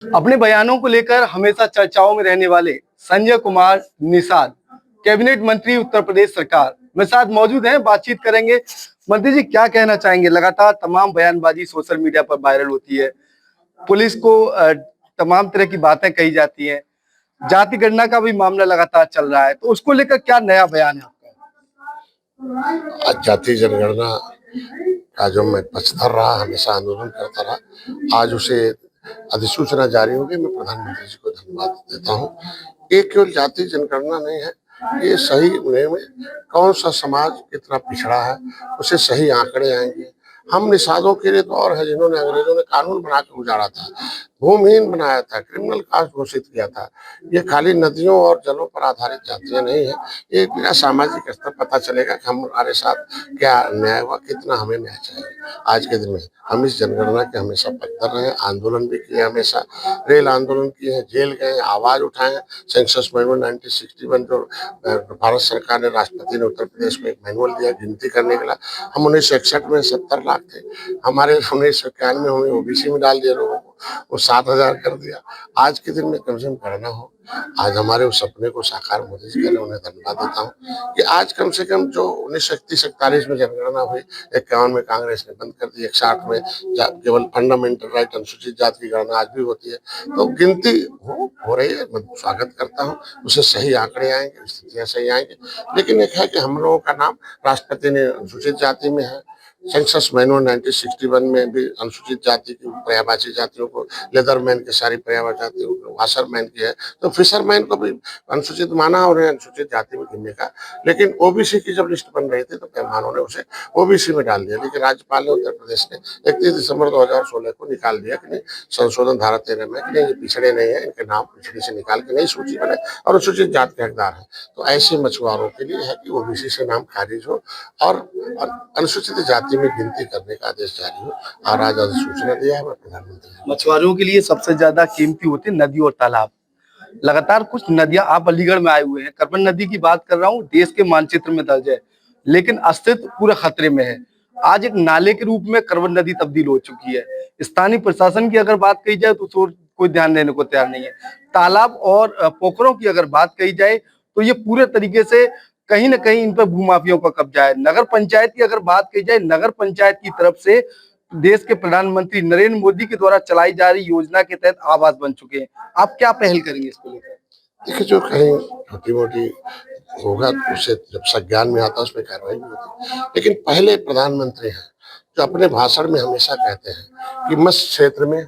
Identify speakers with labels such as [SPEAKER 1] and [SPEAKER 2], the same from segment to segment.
[SPEAKER 1] अपने बयानों को लेकर हमेशा चर्चाओं में रहने वाले संजय कुमार निषाद, कैबिनेट मंत्री उत्तर प्रदेश सरकार में साथ मौजूद हैं। बातचीत करेंगे। मंत्री जी, क्या कहना चाहेंगे? लगातार तमाम बयानबाजी सोशल मीडिया पर वायरल होती है, पुलिस को तमाम तरह की बातें कही जाती हैं, जाति गणना का भी मामला लगातार चल रहा है, तो उसको लेकर क्या नया बयान है आपका?
[SPEAKER 2] आज जाति जनगणना का जो मैं पक्षधर रहा, हमेशा आंदोलन करता रहा, आज उसे अधिसूचना जारी हो गई। मैं प्रधानमंत्री जी को धन्यवाद देता हूँ। ये केवल जाति जनगणना नहीं है, ये सही में कौन सा समाज कितना पिछड़ा है उसे सही आंकड़े आएंगे। हम निषादों के लिए तो और है जिन्होंने अंग्रेजों ने कानून बना के गुजारा था, भूमिहीन बनाया था, क्रिमिनल कास्ट घोषित किया था। ये खाली नदियों और जलों पर आधारित जातियां नहीं है। ये बिना सामाजिक स्तर पता चलेगा कि हमारे साथ क्या न्याय हुआ, कितना हमें न्याय चाहिए। आज के दिन में हम इस जनगणना के हमेशा पक्षधर रहे, आंदोलन भी किए, हमेशा रेल आंदोलन किए हैं, जेल गए, आवाज उठाए हैं। सेंसस मैनुअल 1961 जो भारत सरकार ने, राष्ट्रपति ने उत्तर प्रदेश को एक मैनुअल दिया गिनती करने के लिए, हम 1961 में 70 लाख थे, हमारे 1991 में हमें ओबीसी में डाल दिया लोगों को, वो 7,000 कर दिया। आज के दिन में कम से कम करना हो, आज हमारे उस सपने को साकार मोदी जी करे, उन्हें धन्यवाद देता हूँ कि आज कम से कम जो 1931-41 में जनगणना हुई, 51 में कांग्रेस ने बंद कर दी, 61 में केवल फंडामेंटल राइट अनुसूचित जाति की गणना आज भी होती है, तो गिनती हो रही है। मैं स्वागत करता हूँ, उसे सही आंकड़े आएंगे, स्थितियां सही आएंगे। लेकिन एक है कि हम लोगों का नाम राष्ट्रपति ने अनुसूचित जाति में है, सेंसस मैनुअल 1961 में भी अनुसूचित जाति की पर्यायवाची जातियों को, लेदरमैन की सारी पर्यायवाची जातियों को, वाशरमैन की है, तो फिशरमैन को भी अनुसूचित माना और अनुसूचित जाति में गिनने का। लेकिन ओबीसी की जब लिस्ट बन रही थी तो पैमानों ने उसे ओबीसी में डाल दिया। लेकिन राज्यपाल ने उत्तर प्रदेश ने 31 दिसंबर 2016 को निकाल दिया कि नहीं, संशोधन धारा 13 में कि नहीं, ये पिछड़े नहीं है, इनके नाम पिछड़ी से निकाल के नई सूची बने और अनुसूचित जाति के हकदार है। तो ऐसे मछुआरों के लिए है कि ओबीसी से नाम खारिज हो और अनुसूचित जाति में गिनती करने का आदेश जारी हो। और आज अधिसूचना दिया है प्रधानमंत्री।
[SPEAKER 1] मछुआरों के लिए सबसे ज्यादा कीमती होते नदी और तालाब। लगातार कुछ नदियां, आप अलीगढ़ में आए हुए हैं, करमन नदी की बात कर रहा हूँ, देश के मानचित्र में दर्ज है, लेकिन अस्तित्व पूरा खतरे में है। आज एक नाले के रूप में करमन नदी तब्दील हो चुकी है। स्थानीय प्रशासन की अगर बात कही जाए तो कोई ध्यान देने को तैयार नहीं है। तालाब और पोखरों की अगर बात कही जाए तो ये पूरे तरीके से कहीं ना कहीं इन पर भूमाफियों का कब्जा है। नगर पंचायत की अगर बात की जाए, नगर पंचायत की तरफ से देश के प्रधानमंत्री नरेंद्र मोदी के द्वारा चलाई जा रही योजना के तहत आवास बन चुके हैं। आप क्या पहल करेंगे इसको लेकर?
[SPEAKER 2] देखिए, जो कहीं छोटी मोटी होगा तो उसे जब संज्ञान में आता है उस पर कार्रवाई भी होती है। लेकिन पहले प्रधानमंत्री हैं जो अपने भाषण में हमेशा कहते हैं कि मत्स्य क्षेत्र में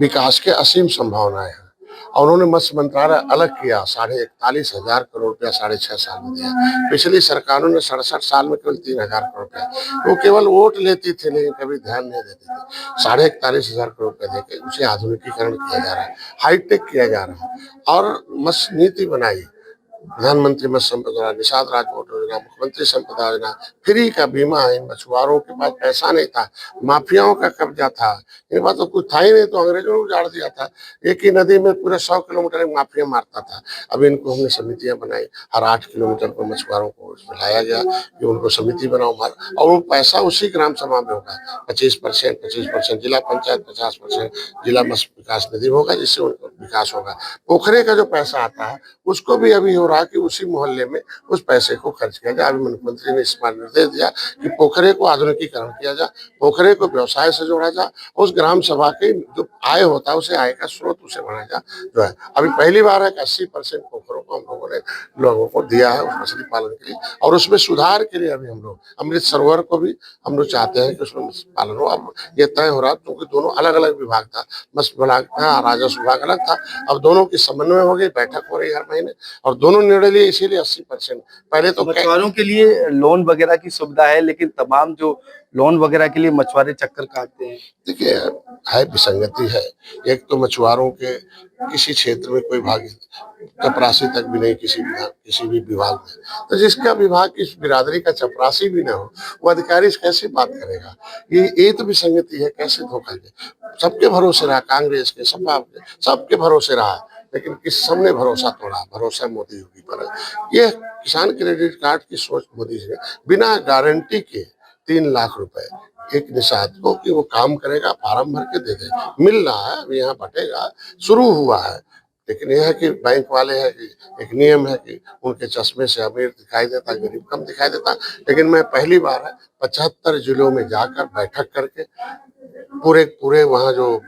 [SPEAKER 2] विकास के असीम संभावनाएं हैं, और उन्होंने मत्स्य मंत्रालय अलग किया, 41,500 करोड़ रुपया 6.5 साल में दिया। पिछली सरकारों ने 67 साल में केवल 3,000 करोड़ रुपया, वो केवल वोट लेती थी लेकिन कभी ध्यान नहीं देती थी। 41,500 करोड़ रुपया देके उसे आधुनिकीकरण किया जा रहा है, हाईटेक किया जा रहा है, और मत्स्य नीति बनाई। प्रधानमंत्री मत्स्य संपदा योजना, निषाद राजकोट योजना, मुख्यमंत्री संपदा योजना, फ्री का बीमा है। इन मछुआरों के पास पैसा नहीं था, माफियाओं का कब्जा था, इनके पास तो कुछ था ही नहीं, तो अंग्रेजों ने उजाड़ दिया था। एक ही नदी में पूरे 100 किलोमीटर एक माफिया मारता था। अब इनको हमने समितियां बनाई, हर 8 किलोमीटर पर मछुआरों को लाया गया कि उनको समिति बनाओ, और वो पैसा उसी ग्राम सभा में होगा। 25% जिला पंचायत, 50% जिला मत्स्य विकास निधि होगा, जिससे उनको विकास होगा। पोखरे का जो पैसा आता है उसको भी अभी हो रहा कि उसी मोहल्ले में उस पैसे को खर्च किया जाए। अभी मुख्यमंत्री ने इस बार निर्देश दिया कि पोखरे को आधुनिकीकरण किया जाए, पोखरे को व्यवसाय से जोड़ा जाए, उस ग्राम सभा के जो आय होता है उसे आय का स्रोत उसे बनाया जाए। जो है अभी पहली बार है कि 80% पोखरों को हम लोगों ने लोगों को दिया है उस मछली पालन के लिए, और उसमें सुधार के लिए अभी हम लोग अमृत सरोवर को भी हम लोग चाहते हैं कि उसमें मत्स्य पालन हो। अब ये तय हो रहा क्योंकि दोनों अलग अलग विभाग था, मत्स्य विभाग था, राजस्व विभाग अलग था। अब दोनों की समन्वय हो गई, बैठक हो रही हर महीने, और दोनों निर्णय लिए, इसीलिए 80%। पहले तो
[SPEAKER 1] मछुआरों के लिए लोन वगैरह की सुविधा है, लेकिन तमाम जो लोन वगैरह के लिए मछुआरे चक्कर काटते हैं।
[SPEAKER 2] देखिए, है विसंगति है। एक तो मछुआरों के किसी क्षेत्र में कोई भागी चपरासी तक भी नहीं, किसी भी विभाग में, तो जिसका विभाग की बिरादरी का चपरासी भी ना हो, वो अधिकारी से कैसे बात करेगा? ये तो विसंगति है। कैसे धोखा दे? सबके भरोसे रहा, कांग्रेस के, सपा के, सबके भरोसे रहा, लेकिन किस सबने भरोसा तोड़ा? भरोसा मोदी योगी पर है। ये किसान क्रेडिट कार्ड की सोच मोदी जी ने बिना गारंटी के 3 लाख रुपए एक निषाद को कि वो काम करेगा, फार्म भर के दे दे। मिल रहा है, अभी यहाँ बटेगा, शुरू हुआ है। लेकिन यह है कि बैंक वाले है कि एक नियम है कि उनके चश्मे से अमीर दिखाई देता, गरीब कम दिखाई देता। लेकिन मैं पहली बार है 75 जिलों में जाकर बैठक करके पूरे पूरे वहाँ जो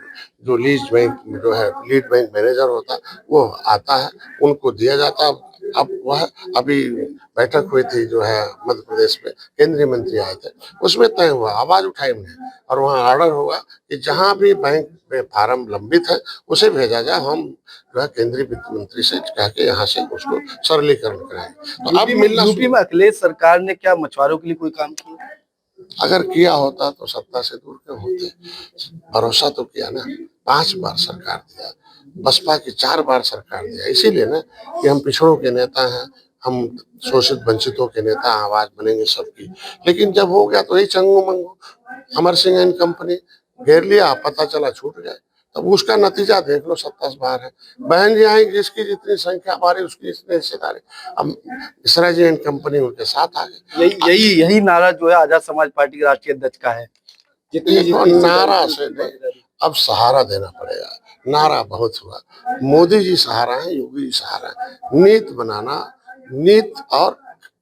[SPEAKER 2] जो लीज बैंक जो है लीड बैंक मैनेजर होता है वो आता है, उनको दिया जाता है। अब वह अभी बैठक हुई थी जो है मध्य प्रदेश में, केंद्रीय मंत्री आए थे, उसमें तय हुआ, आवाज उठाई हमने और वहाँ ऑर्डर हुआ कि जहाँ भी बैंक में फार्म लंबित है उसे भेजा जाए। हम जो है केंद्रीय वित्त मंत्री से कह के यहाँ से उसको सरलीकरण कराएंगे। तो अब मिलना
[SPEAKER 1] यूपी में अखिलेश सरकार ने क्या मछुआरों के लिए कोई काम किया?
[SPEAKER 2] अगर किया होता तो सत्ता से दूर क्यों होते? भरोसा तो किया ना, 5 बार सरकार दिया, बसपा की 4 बार सरकार दिया। इसीलिए ना कि हम पिछड़ों के नेता हैं, हम शोषित वंचितों के नेता, आवाज बनेंगे सबकी। लेकिन जब हो गया तो यही चंगू मंगू, अमर सिंह एंड कंपनी घेर लिया, पता चला छूट गए। तब उसका नतीजा देख लो, 27 बार है। बहन जी आएंगी, जिसकी जितनी संख्या बारी उसकी इतनी हिस्सेदारी। अब इसरा जी एंड कंपनी उनके साथ आ गए।
[SPEAKER 1] यही नारा जो है आजाद समाज पार्टी के राष्ट्रीय अध्यक्ष का है।
[SPEAKER 2] नारा से नहीं, अब सहारा देना पड़ेगा। नारा बहुत हुआ, मोदी जी सहारा है, योगी जी सहारा है। नीति बनाना, नीति और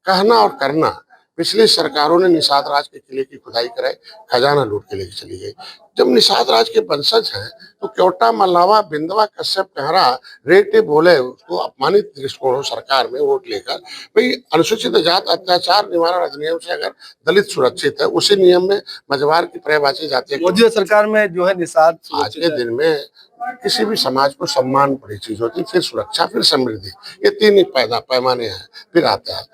[SPEAKER 2] कहना और करना। पिछली सरकारों ने निषाद राज के किले की खुदाई कराई, खजाना लूट के लेके चली गई। जब निषाद राज के वंशज हैं तो क्योटा, मल्लावा, बिंदवा, कश्यप, कहरा, रेटे बोले उसको अपमानित दृष्टिकोण हो सरकार में वोट लेकर। भाई अनुसूचित जात अत्याचार निवारण अधिनियम से अगर दलित सुरक्षित है, उसी नियम में मझवार की पर्यायवाची जाती है।
[SPEAKER 1] मौजूदा सरकार में जो है निषाद
[SPEAKER 2] आज के दिन में किसी भी समाज को सम्मान बड़ी चीज होती है, फिर सुरक्षा, फिर समृद्धि, ये 3 ही पैमाने हैं। फिर आता है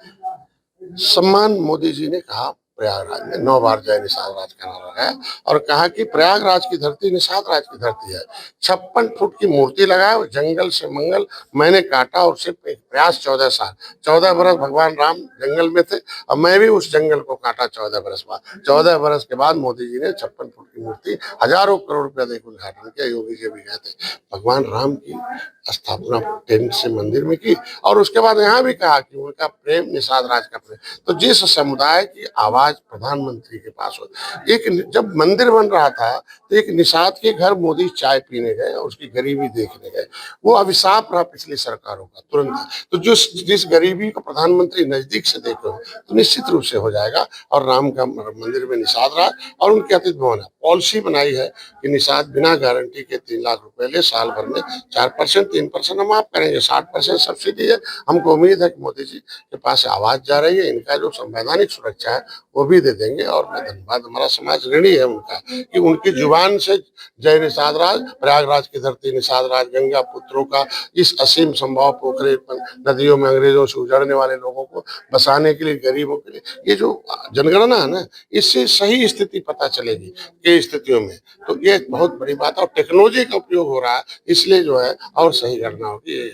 [SPEAKER 2] सम्मान। मोदी जी ने कहा प्रयागराज में 9 बार जय निषाद राज का नारा लगाया और कहा कि प्रयागराज की धरती निषाद राज की धरती है। 56 फुट की मूर्ति लगाया, जंगल से मंगल मैंने काटा और सिर्फ एक प्रयास 14 साल। 14 बरस भगवान राम जंगल में थे और मैं भी उस जंगल को काटा 14 बरस बाद। 14 बरस के बाद मोदी जी ने 56 फुट की मूर्ति हजारों करोड़ रुपया देकर उद्घाटन किया। योगी जी भी गए थे, भगवान राम की स्थापना टेंट से मंदिर में की और उसके बाद यहाँ भी कहा कि उनका प्रेम निषाद राज का प्रेम। तो जिस समुदाय की आवाज प्रधानमंत्री के पास हो, एक जब मंदिर बन रहा था तो एक निषाद के घर मोदी चाय पीने गए और उसकी गरीबी देखने गए। वो अभिशाप रहा पिछली सरकारों का तुरंत। तो जिस गरीबी को प्रधानमंत्री नजदीक से देखे हो तो निश्चित रूप से हो जाएगा। और राम का मंदिर में निषाद राज और उनके अतिथि भवन है। पॉलिसी बनाई है कि निषाद बिना गारंटी के 3 लाख रुपए ले, साल भर में 4%, 3% हम माफ करेंगे, 60% सब्सिडी है। हमको उम्मीद है कि मोदी जी के पास आवाज जा रही है, इनका जो संवैधानिक सुरक्षा है वो भी दे देंगे। और मैं धन्यवाद, हमारा समाज ऋणी है उनका कि उनकी जुबान से जय निषाद राज, प्रयागराज की धरती निषाद राज, गंगा पुत्रों का इस असीम संभव पोखरे नदियों में अंग्रेजों से उजड़ने वाले लोगों को बसाने के लिए, गरीबों के लिए, ये जो जनगणना है ना, इससे सही स्थिति पता चलेगी कई स्थितियों में। तो ये बहुत बड़ी बात है और टेक्नोलॉजी का उपयोग हो रहा है, इसलिए जो है और सही गणना होगी।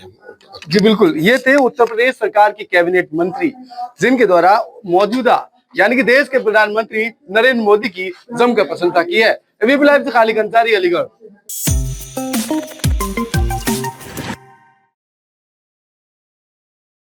[SPEAKER 1] जी बिल्कुल, ये थे उत्तर प्रदेश सरकार के कैबिनेट मंत्री जिनके द्वारा मौजूदा यानी कि देश के प्रधानमंत्री नरेंद्र मोदी की जमकर प्रशंसा की है। एबीपी लाइव से खालिद अंसारी, अलीगढ़।